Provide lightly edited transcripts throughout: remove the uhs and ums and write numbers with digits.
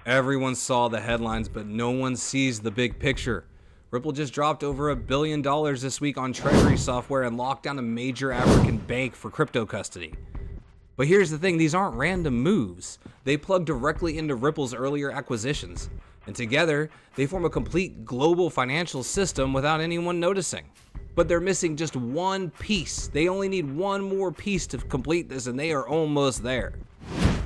Everyone saw the headlines, but no one sees the big picture. Ripple just dropped over $1 billion this week on treasury software and locked down a major African bank for crypto custody. But here's the thing, these aren't random moves. They plug directly into Ripple's earlier acquisitions. And together, they form a complete global financial system without anyone noticing. But they're missing just one piece. They only need one more piece to complete this, and they are almost there.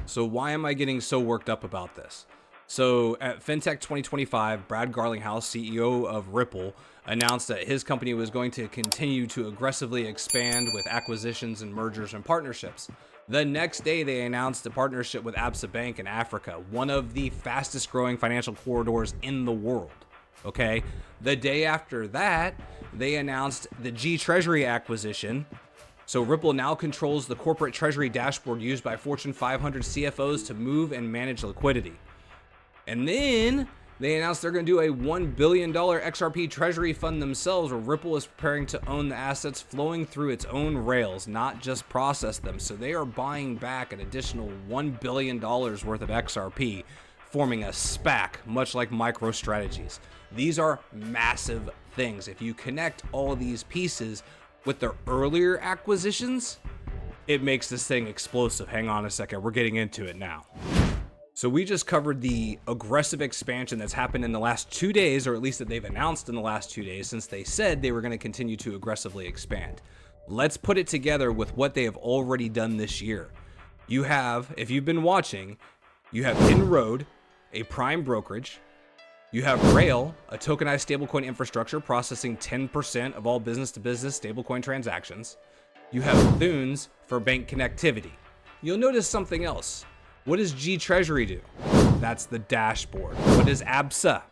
So why am I getting so worked up about this? So at FinTech 2025, Brad Garlinghouse, CEO of Ripple, announced that his company was going to continue to aggressively expand with acquisitions and mergers and partnerships. The next day, they announced a partnership with Absa Bank in Africa, one of the fastest growing financial corridors in the world. Okay. The day after that, they announced the GTreasury acquisition. So Ripple now controls the corporate treasury dashboard used by Fortune 500 CFOs to move and manage liquidity. And then they announced they're going to do a $1 billion XRP Treasury Fund themselves, where Ripple is preparing to own the assets flowing through its own rails, not just process them. So they are buying back an additional $1 billion worth of XRP, forming a SPAC, much like MicroStrategies. These are massive things. If you connect all these pieces with their earlier acquisitions, it makes this thing explosive. Hang on a second, we're getting into it now. So we just covered the aggressive expansion that's happened in the last 2 days, or at least that they've announced in the last 2 days, since they said they were going to continue to aggressively expand. Let's put it together with what they have already done this year. You have, if you've been watching, you have Inroad, a prime brokerage. You have Rail, a tokenized stablecoin infrastructure processing 10% of all business-to-business stablecoin transactions. You have Thunes for bank connectivity. You'll notice something else. What does GTreasury do? That's the dashboard. What does Absa?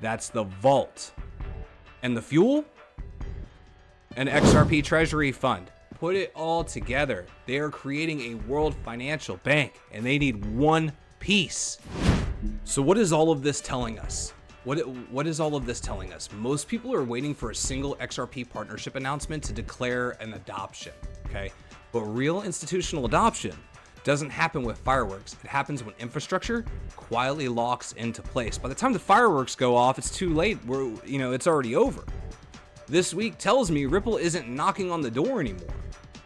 That's the vault. And the fuel? An XRP Treasury Fund. Put it all together. They are creating a world financial bank, and they need one piece. So what is all of this telling us? What is all of this telling us? Most people are waiting for a single XRP partnership announcement to declare an adoption, okay? But real institutional adoption doesn't happen with fireworks. It happens when infrastructure quietly locks into place. By the time the fireworks go off, it's too late. It's already over. This week tells me Ripple isn't knocking on the door anymore.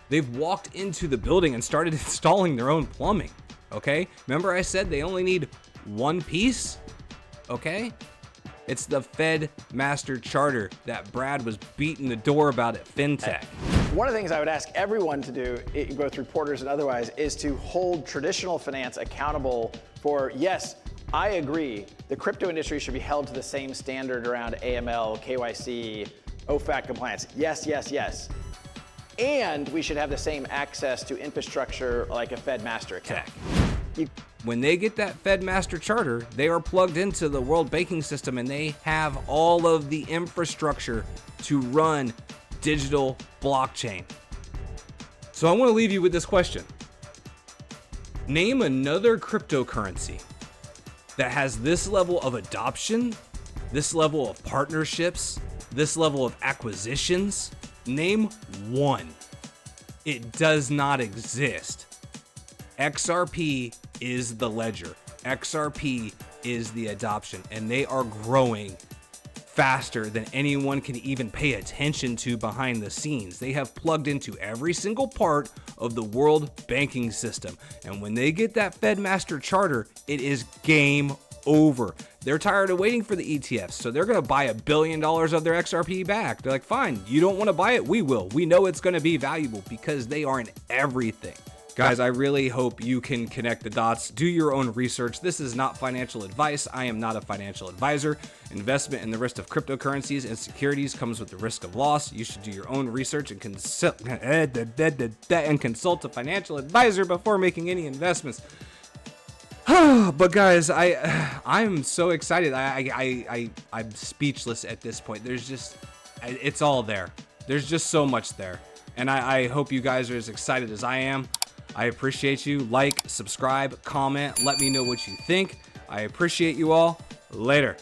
They've walked into the building and started installing their own plumbing, okay? Remember I said they only need one piece, okay? It's the Fed Master Charter that Brad was beating the door about at FinTech. One of the things I would ask everyone to do, both reporters and otherwise, is to hold traditional finance accountable for, yes, I agree, the crypto industry should be held to the same standard around AML, KYC, OFAC compliance. Yes, yes, yes. And we should have the same access to infrastructure like a Fed Master account. When they get that Fed Master Charter, they are plugged into the world banking system and they have all of the infrastructure to run digital blockchain. So I want to leave you with this question. Name another cryptocurrency that has this level of adoption, this level of partnerships, this level of acquisitions. Name one. It does not exist. XRP is the ledger. XRP is the adoption, and they are growing faster than anyone can even pay attention to behind the scenes. They have plugged into every single part of the world banking system. And when they get that Fed Master Charter, it is game over. They're tired of waiting for the ETFs, so they're going to buy $1 billion of their XRP back. They're like, fine, you don't want to buy it? We will. We know it's going to be valuable because they are in everything. Guys, I really hope you can connect the dots. Do your own research. This is not financial advice. I am not a financial advisor. Investment in the risk of cryptocurrencies and securities comes with the risk of loss. You should do your own research and consult a financial advisor before making any investments. But guys, I'm so excited. I'm speechless at this point. It's all there. There's just so much there. And I hope you guys are as excited as I am. I appreciate you. Like, subscribe, comment, let me know what you think. I appreciate you all. Later.